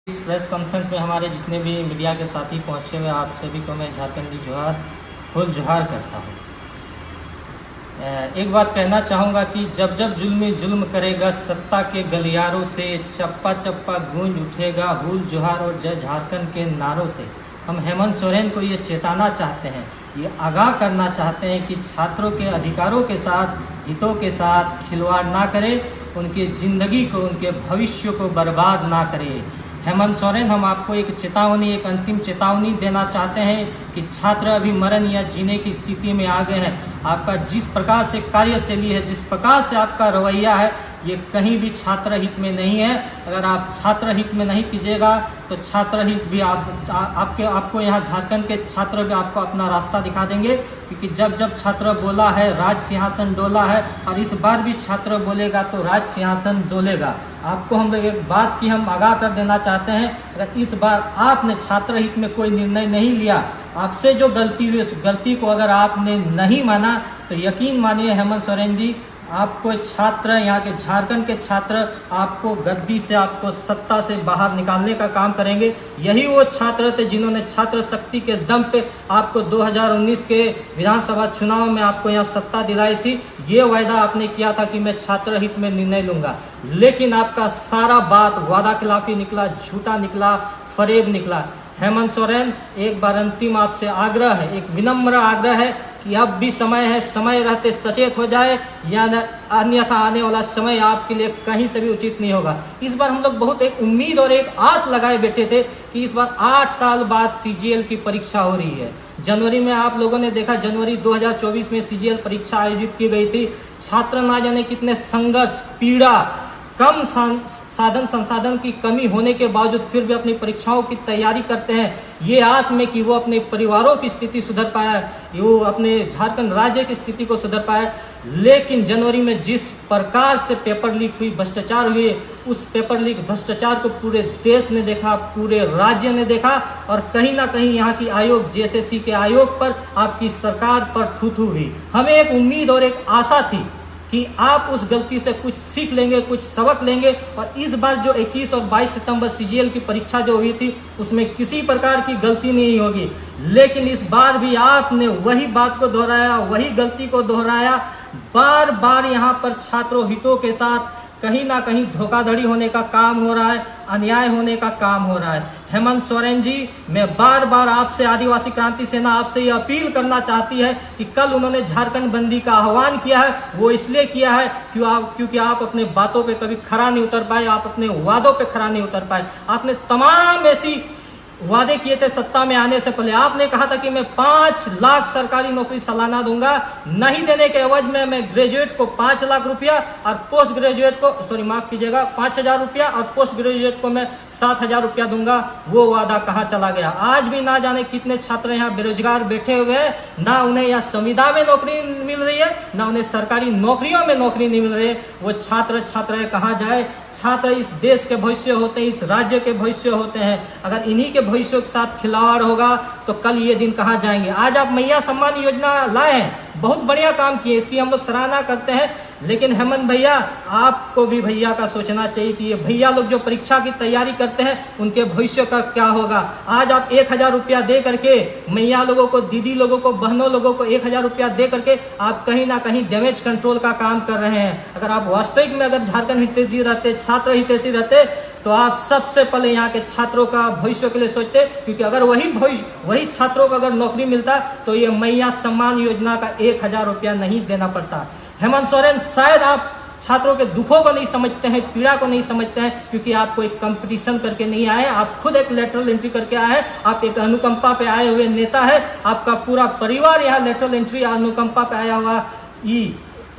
इस press conference में हमारे जितने भी मीडिया के साथी पहुंचे हुए आप सभी को मैं झारखंडी जोहार फुल जोहार करता हूं। एक बात कहना चाहूँगा कि जब जब जुल्म करेगा सत्ता के गलियारों से, चप्पा चप्पा गूंज उठेगा हुल जोहार और जय झारखंड के नारों से। हम हेमंत सोरेन को ये चेताना चाहते हैं, ये आगाह करना चाहते हैं कि छात्रों के अधिकारों के साथ, हितों के साथ खिलवाड़ ना करें, उनकी ज़िंदगी को, उनके भविष्य को बर्बाद ना करें। हेमंत सोरेन, हम आपको एक चेतावनी, एक अंतिम चेतावनी देना चाहते हैं कि छात्र अभी मरण या जीने की स्थिति में आ गए हैं। आपका जिस प्रकार से कार्यशैली है, जिस प्रकार से आपका रवैया है, ये कहीं भी छात्र हित में नहीं है। अगर आप छात्र हित में नहीं कीजिएगा तो छात्र हित भी आपको यहाँ झारखंड के छात्र भी आपको अपना रास्ता दिखा देंगे, क्योंकि जब जब छात्र बोला है राज सिंहासन डोला है, और इस बार भी छात्र बोलेगा तो राज सिंहासन डोलेगा। आपको हम लोग एक बात की हम आगाह कर देना चाहते हैं, अगर इस बार आपने छात्र हित में कोई निर्णय नहीं लिया, आपसे जो गलती हुई उस गलती को अगर आपने नहीं माना तो यकीन मानिए हेमंत सोरेन जी, आपको छात्र, यहाँ के झारखंड के छात्र आपको गद्दी से, आपको सत्ता से बाहर निकालने का काम करेंगे। यही वो छात्र थे जिन्होंने छात्र शक्ति के दम पे आपको 2019 के विधानसभा चुनाव में आपको यहाँ सत्ता दिलाई थी। ये वायदा आपने किया था कि मैं छात्र हित में निर्णय लूँगा, लेकिन आपका सारा बात वादा खिलाफी निकला, झूठा निकला, फरेब निकला। हेमंत सोरेन, एक बार अंतिम आपसे आग्रह है, एक विनम्र आग्रह है कि अब भी समय है, समय रहते सचेत हो जाए, या अन्यथा आने वाला समय आपके लिए कहीं से भी उचित नहीं होगा। इस बार हम लोग बहुत एक उम्मीद और एक आस लगाए बैठे थे कि इस बार 8 साल बाद सीजीएल की परीक्षा हो रही है। जनवरी में आप लोगों ने देखा, जनवरी 2024 में सीजीएल परीक्षा आयोजित की गई थी। छात्र ना जाने कितने संघर्ष, पीड़ा, कम साधन संसाधन की कमी होने के बावजूद फिर भी अपनी परीक्षाओं की तैयारी करते हैं, ये आस में कि वो अपने परिवारों की स्थिति सुधर पाए, वो अपने झारखंड राज्य की स्थिति को सुधर पाए। लेकिन जनवरी में जिस प्रकार से पेपर लीक हुई, भ्रष्टाचार हुए, उस पेपर लीक भ्रष्टाचार को पूरे देश ने देखा, पूरे राज्य ने देखा, और कहीं ना कहीं यहाँ की आयोग, जेएसएससी के आयोग पर, आपकी सरकार पर थू-थू हुई। हमें एक उम्मीद और एक आशा थी कि आप उस गलती से कुछ सीख लेंगे, कुछ सबक लेंगे, और इस बार जो 21 और 22 सितंबर सीजीएल की परीक्षा जो हुई थी उसमें किसी प्रकार की गलती नहीं होगी। लेकिन इस बार भी आपने वही बात को दोहराया, वही गलती को दोहराया। बार बार यहाँ पर छात्रों हितों के साथ कहीं ना कहीं धोखाधड़ी होने का काम हो रहा है, अन्याय होने का काम हो रहा है। हेमंत सोरेन जी, मैं बार बार आपसे, आदिवासी क्रांति सेना आपसे ये अपील करना चाहती है कि कल उन्होंने झारखंड बंदी का आह्वान किया है, वो इसलिए किया है क्योंकि आप अपने बातों पे कभी खरा नहीं उतर पाए, आप अपने वादों पे खरा नहीं उतर पाए। आपने तमाम ऐसी वादे किए थे सत्ता में आने से पहले। आपने कहा था कि मैं 5 लाख सरकारी नौकरी सालाना दूंगा, नहीं देने के एवज में मैं ग्रेजुएट को 5 लाख रुपया और पोस्ट ग्रेजुएट को, सॉरी माफ कीजिएगा, 5,000 रुपया, और पोस्ट ग्रेजुएट को मैं 7,000 रुपया दूंगा। वो वादा कहाँ चला गया? आज भी ना जाने कितने छात्र यहाँ बेरोजगार बैठे हुए हैं, ना उन्हें यहाँ संविदा में नौकरी मिल रही है, ना उन्हें सरकारी नौकरियों में नौकरी नहीं मिल रही है। वो छात्र कहाँ जाए? छात्र इस देश के भविष्य होते हैं, इस राज्य के भविष्य होते हैं। अगर इन्हीं के भविष्य के साथ खिलवाड़ होगा तो कल ये दिन कहाँ जाएंगे? आज आप मैया सम्मान योजना लाए हैं, बहुत बढ़िया काम किए, इसकी हम लोग सराहना करते हैं। लेकिन हेमंत भैया, आपको भी भैया का सोचना चाहिए कि ये भैया लोग जो परीक्षा की तैयारी करते हैं उनके भविष्य का क्या होगा। आज आप 1,000 रुपया दे करके मैया लोगों को, दीदी लोगों को, बहनों लोगों को 1,000 रुपया दे करके आप कहीं ना कहीं डैमेज कंट्रोल का काम कर रहे हैं। अगर आप वास्तविक में अगर झारखंड हितैषी रहते, छात्र हितैषी रहते, तो आप सबसे पहले यहाँ के छात्रों का भविष्य के लिए सोचते, क्योंकि अगर वही छात्रों को अगर नौकरी मिलता तो ये मैया सम्मान योजना का 1,000 रुपया नहीं देना पड़ता। हेमंत सोरेन, शायद आप छात्रों के दुखों को नहीं समझते हैं, पीड़ा को नहीं समझते हैं, क्योंकि आप कोई कंपटीशन करके नहीं आए, आप खुद एक लेटरल एंट्री करके आए हैं, आप एक अनुकंपा पे आए हुए नेता है, आपका पूरा परिवार यहाँ लेटरल एंट्री, अनुकंपा पे आया हुआ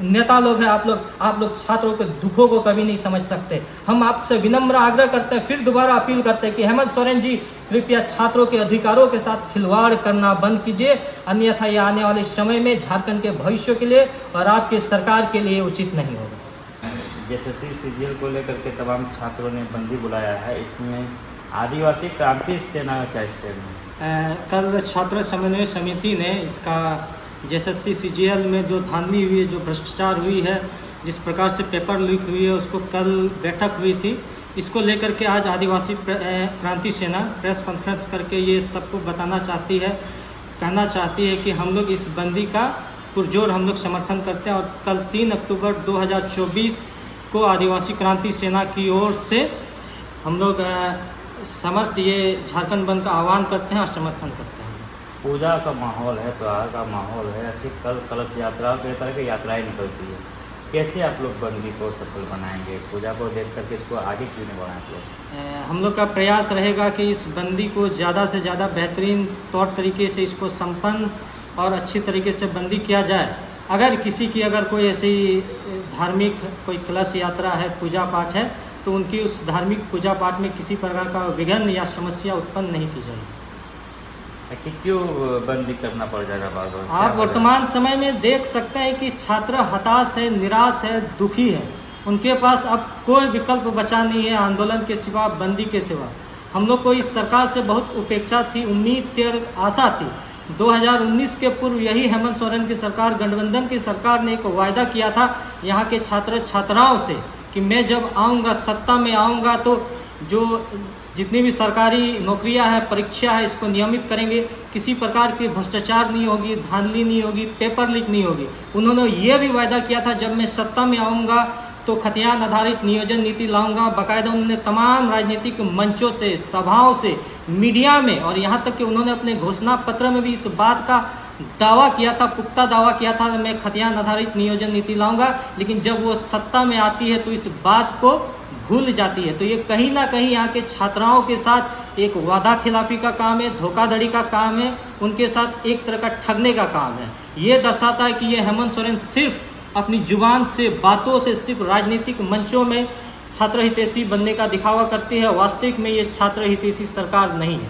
नेता लोग हैं। आप लोग छात्रों के दुखों को कभी नहीं समझ सकते। हम आपसे विनम्र आग्रह करते हैं, फिर दोबारा अपील करते हैं कि हेमंत सोरेन जी, कृपया छात्रों के अधिकारों के साथ खिलवाड़ करना बंद कीजिए, अन्यथा ये आने वाले समय में झारखंड के भविष्य के लिए और आपकी सरकार के लिए उचित नहीं होगा। जेएसएससी सीजीएल को लेकर के तमाम छात्रों ने बंदी बुलाया है, इसमें आदिवासी क्रांति सेना का क्या स्टैंड है? कल छात्र समन्वय समिति ने इसका जेएसएससी सीजीएल में जो धांधली हुई है, जो भ्रष्टाचार हुई है, जिस प्रकार से पेपर लीक हुई है, उसको कल बैठक हुई थी। इसको लेकर के आज आदिवासी क्रांति सेना प्रेस कॉन्फ्रेंस करके ये सबको बताना चाहती है, कहना चाहती है कि हम लोग इस बंदी का पुरजोर हम लोग समर्थन करते हैं और कल 3 अक्टूबर 2024 को आदिवासी क्रांति सेना की ओर से हम लोग ये झारखंड बंद का आह्वान करते हैं और समर्थन करते हैं। पूजा का माहौल है, त्यौहार का माहौल है, ऐसे कल कलश यात्रा कई तरह की यात्राएं निकलती है, कैसे आप लोग बंदी को सफल बनाएंगे? पूजा को देख करके इसको आगे क्यों नहीं बढ़ाएं आप लोग? हम लोग का प्रयास रहेगा कि इस बंदी को ज़्यादा से ज़्यादा बेहतरीन तौर तरीके से इसको संपन्न और अच्छी तरीके से बंदी किया जाए। अगर किसी की अगर कोई ऐसी धार्मिक कोई कलश यात्रा है, पूजा पाठ है, तो उनकी उस धार्मिक पूजा पाठ में किसी प्रकार का विघ्न या समस्या उत्पन्न नहीं की जाएगी। कि क्यों बंदी करना पड़ जाएगा बार बार? आप वर्तमान समय में देख सकते हैं कि छात्र हताश है, निराश है, दुखी है, उनके पास अब कोई विकल्प बचा नहीं है आंदोलन के सिवा, बंदी के सिवा। हम लोग को इस सरकार से बहुत उपेक्षा थी, उम्मीद थी और आशा थी। 2019 के पूर्व यही हेमंत सोरेन की सरकार, गठबंधन की सरकार ने एक वायदा किया था यहाँ के छात्र छात्राओं से कि मैं जब आऊँगा, सत्ता में आऊँगा, तो जो जितनी भी सरकारी नौकरियां हैं, परीक्षा है, इसको नियमित करेंगे, किसी प्रकार की भ्रष्टाचार नहीं होगी, धांधली नहीं होगी, पेपर लीक नहीं होगी। उन्होंने ये भी वायदा किया था जब मैं सत्ता में आऊँगा तो खतियान आधारित नियोजन नीति लाऊंगा। बाकायदा उन्होंने तमाम राजनीतिक मंचों से, सभाओं से, मीडिया में और यहाँ तक कि उन्होंने अपने घोषणा पत्र में भी इस बात का दावा किया था, पुख्ता दावा किया था, मैं खतियान आधारित नियोजन नीति लाऊंगा। लेकिन जब वो सत्ता में आती है तो इस बात को भूल जाती है। तो ये कहीं ना कहीं यहाँ के छात्राओं के साथ एक वादा खिलाफी का काम है, धोखाधड़ी का काम है, उनके साथ एक तरह का ठगने का काम है। ये दर्शाता है कि ये हेमंत सोरेन सिर्फ अपनी जुबान से, बातों से, सिर्फ राजनीतिक मंचों में छात्र हितैषी बनने का दिखावा करती है। वास्तविक में ये छात्र हितैषी सरकार नहीं है।